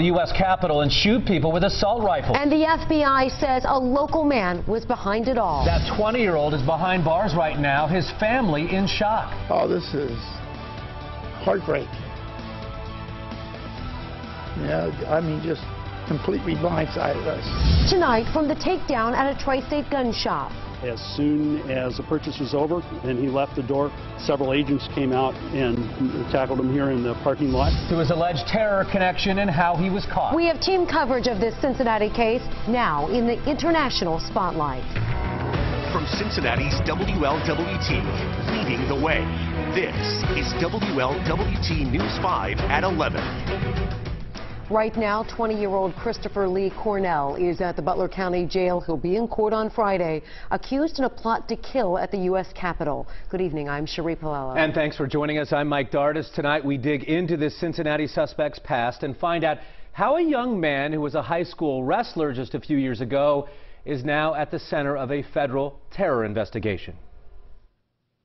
the U.S. Capitol and shoot people with assault rifles. And the FBI says a local man was behind it all. That 20-year-old is behind bars right now, his family in shock. Oh, this is heartbreaking. Yeah, I mean, just completely blindsided us. Tonight, from the takedown at a Tri-State gun shop. As soon as the purchase was over and he left the door, several agents came out and tackled him here in the parking lot. To his alleged terror connection and how he was caught. We have team coverage of this Cincinnati case now in the international spotlight. From Cincinnati's WLWT, leading the way, this is WLWT News 5 at 11. Right now, 20-year-old Christopher Lee Cornell is at the Butler County Jail. He'll be in court on Friday, accused in a plot to kill at the U.S. Capitol. Good evening. I'm Cherie Palello. And thanks for joining us. I'm Mike Dardis. Tonight, we dig into this Cincinnati suspect's past and find out how a young man who was a high school wrestler just a few years ago is now at the center of a federal terror investigation.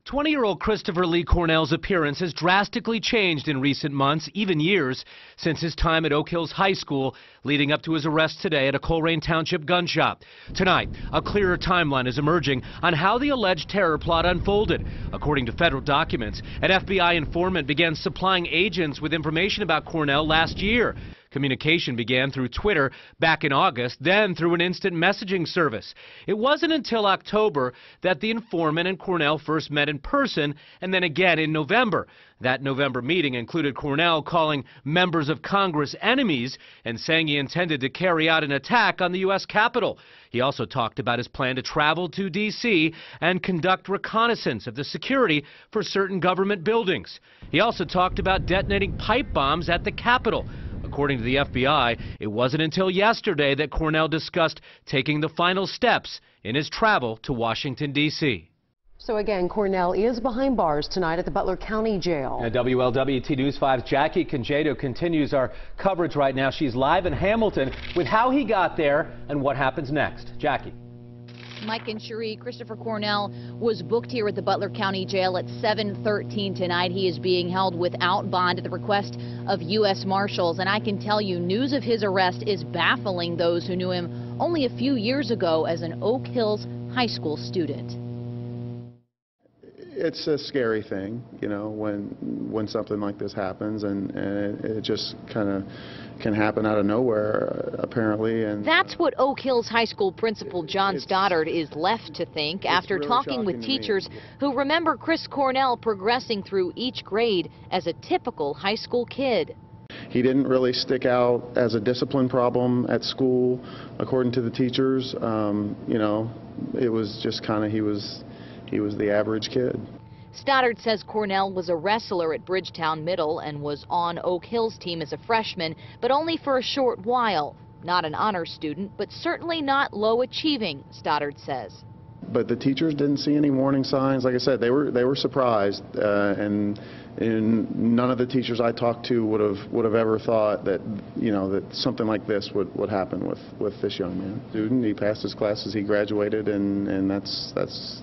20-year-old Christopher Lee Cornell's appearance has drastically changed in recent months, even years, since his time at Oak Hills High School, leading up to his arrest today at a Colerain Township gun shop. Tonight, a clearer timeline is emerging on how the alleged terror plot unfolded. According to federal documents, an FBI informant began supplying agents with information about Cornell last year. Communication began through Twitter back in August, then through an instant messaging service. It wasn't until October that the informant and Cornell first met in person, and then again in November. That November meeting included Cornell calling members of Congress enemies and saying he intended to carry out an attack on the U.S. Capitol. He also talked about his plan to travel to D.C. and conduct reconnaissance of the security for certain government buildings. He also talked about detonating pipe bombs at the Capitol. According to the FBI, it wasn't until yesterday that Cornell discussed taking the final steps in his travel to Washington, D.C. So again, Cornell is behind bars tonight at the Butler County Jail. And WLWT News 5's Jackie Congedo continues our coverage right now. She's live in Hamilton with how he got there and what happens next. Jackie. Mike and Cherie, Christopher Cornell was booked here at the Butler County Jail at 7:13 tonight. He is being held without bond at the request of U.S. Marshals. And I can tell you, news of his arrest is baffling those who knew him only a few years ago as an Oak Hills high school student. It's a scary thing, you know, when something like this happens, and it just kind of can happen out of nowhere, apparently. And that's what Oak Hills High School principal John Stoddard is left to think after really talking with teachers who remember Chris Cornell progressing through each grade as a typical high school kid. He didn't really stick out as a discipline problem at school, according to the teachers. You know, it was just kind of he was the average kid. Stoddard says Cornell was a wrestler at Bridgetown Middle and was on Oak Hill's team as a freshman, but only for a short while. Not an honor student, but certainly not low achieving, Stoddard says. But the teachers didn't see any warning signs. Like I said, they were surprised, and none of the teachers I talked to would have ever thought that, you know, that something like this would happen with this young man. Student, he passed his classes, he graduated, and that's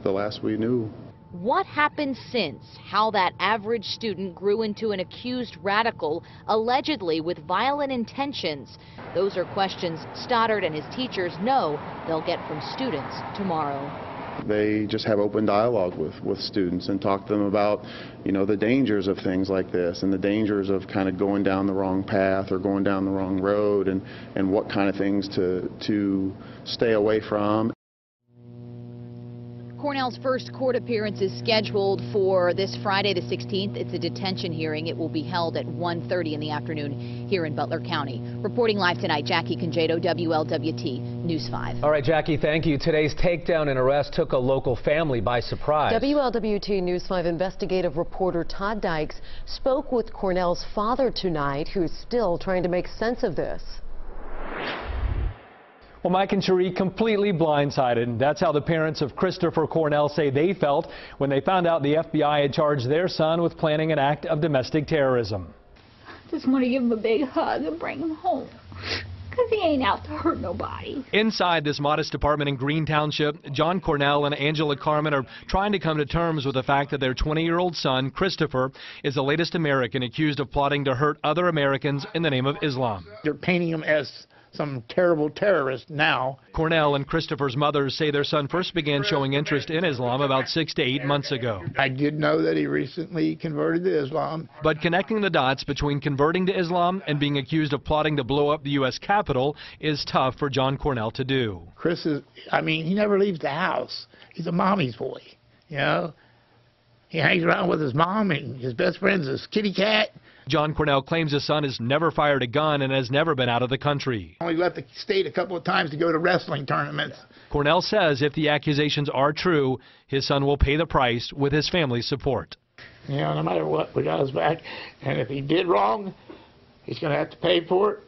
the last we knew. What happened since? How that average student grew into an accused radical, allegedly with violent intentions? Those are questions Stoddard and his teachers know they'll get from students tomorrow. They just have open dialogue with students and talk to them about, you know, the dangers of things like this and the dangers of kind of going down the wrong path or going down the wrong road, and what kind of things to stay away from. Cornell's first court appearance is scheduled for this Friday the 16th. It's a detention hearing. It will be held at 1:30 in the afternoon here in Butler County. Reporting live tonight, Jackie Congedo, WLWT News 5. All right, Jackie, thank you. Today's takedown and arrest took a local family by surprise. WLWT News 5 investigative reporter Todd Dykes spoke with Cornell's father tonight, who's still trying to make sense of this. Well, Mike and Cherie, completely blindsided. That's how the parents of Christopher Cornell say they felt when they found out the FBI had charged their son with planning an act of domestic terrorism. I just want to give him a big hug and bring him home. Because he ain't out to hurt nobody. Inside this modest apartment in Green Township, John Cornell and Angela Carmen are trying to come to terms with the fact that their 20-year-old son, Christopher, is the latest American accused of plotting to hurt other Americans in the name of Islam. They're painting him as some terrible terrorist now. Cornell and Christopher's mothers say their son first began showing interest in Islam about 6 to 8 months ago. I did know that he recently converted to Islam. But connecting the dots between converting to Islam and being accused of plotting to blow up the U.S. Capitol is tough for John Cornell to do. Chris is, he never leaves the house. He's a mommy's boy, you know. He hangs around with his mom, and his best friend's his kitty cat. John Cornell claims his son has never fired a gun and has never been out of the country. Only left the state a couple of times to go to wrestling tournaments. Cornell says if the accusations are true, his son will pay the price with his family's support. You know, no matter what, we got his back. And if he did wrong, he's going to have to pay for it.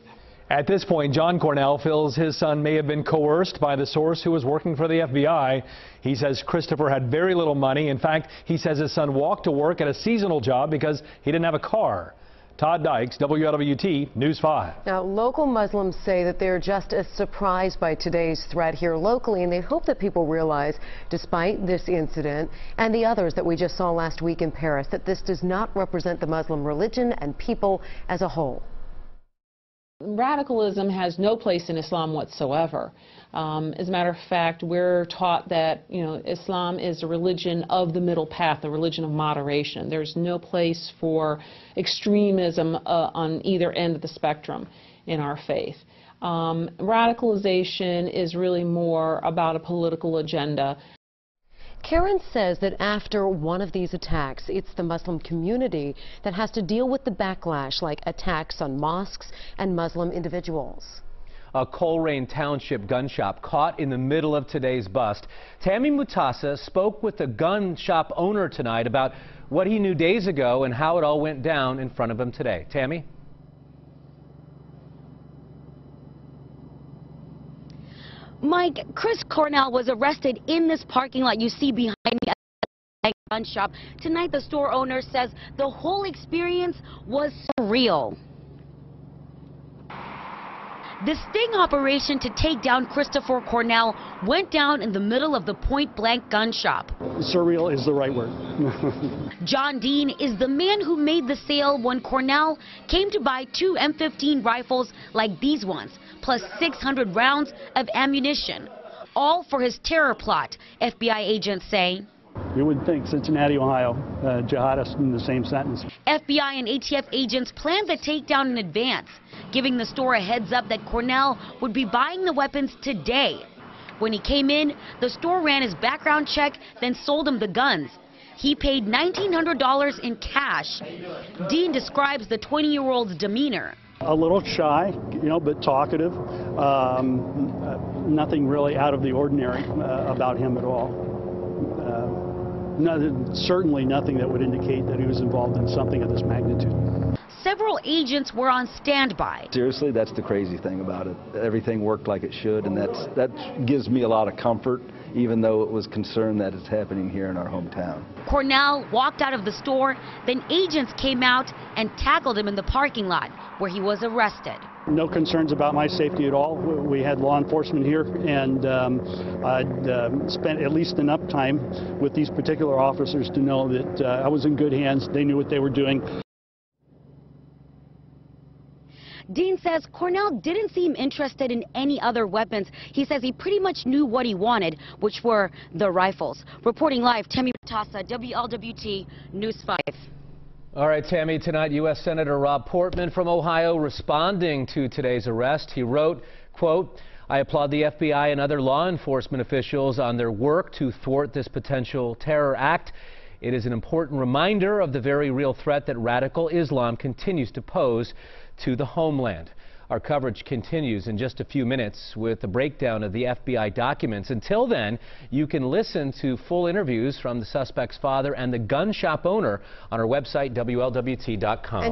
At this point, John Cornell feels his son may have been coerced by the source who was working for the FBI. He says Christopher had very little money. In fact, he says his son walked to work at a seasonal job because he didn't have a car. Todd Dykes, WLWT News 5. Now, local Muslims say that they're just as surprised by today's threat here locally, and they hope that people realize, despite this incident and the others that we just saw last week in Paris, that this does not represent the Muslim religion and people as a whole. Radicalism has no place in Islam whatsoever. As a matter of fact, we're taught that, Islam is a religion of the middle path, a religion of moderation. There's no place for extremism on either end of the spectrum in our faith. Radicalization is really more about a political agenda. Karen says that after one of these attacks, it's the Muslim community that has to deal with the backlash, like attacks on mosques and Muslim individuals. A Colerain Township gun shop caught in the middle of today's bust. Tammy Mutasa spoke with the gun shop owner tonight about what he knew days ago and how it all went down in front of him today. Tammy? Mike, Chris Cornell was arrested in this parking lot you see behind me at the gun shop. Tonight, the store owner says the whole experience was surreal. The sting operation to take down Christopher Cornell went down in the middle of the point-blank gun shop. Surreal is the right word. John Dean is the man who made the sale when Cornell came to buy 2 M15 rifles like these ones, plus 600 rounds of ammunition, all for his terror plot, FBI agents say. You would think Cincinnati, Ohio, jihadists in the same sentence. FBI and ATF agents planned the takedown in advance, giving the store a heads up that Cornell would be buying the weapons today. When he came in, the store ran his background check, then sold him the guns. He paid $1,900 in cash. Dean describes the 20-year-old's demeanor. A little shy, but talkative. Nothing really out of the ordinary about him at all. Certainly nothing that would indicate that he was involved in something of this magnitude. Several agents were on standby. Seriously, that's the crazy thing about it. Everything worked like it should, and that gives me a lot of comfort, even though it was concern that it's happening here in our hometown. Cornell walked out of the store, then agents came out and tackled him in the parking lot, where he was arrested. No concerns about my safety at all. We had law enforcement here, and I'd spent at least enough time with these particular officers to know that I was in good hands. They knew what they were doing. Dean says Cornell didn't seem interested in any other weapons. He says he pretty much knew what he wanted, which were the rifles. Reporting live, Tammy Mutasa, WLWT News 5. All right, Tammy, tonight U.S. Senator Rob Portman from Ohio responding to today's arrest. He wrote, quote, "I applaud the FBI and other law enforcement officials on their work to thwart this potential terror act. It is an important reminder of the very real threat that radical Islam continues to pose to the homeland." Our coverage continues in just a few minutes with a breakdown of the FBI documents. Until then, you can listen to full interviews from the suspect's father and the gun shop owner on our website, WLWT.com.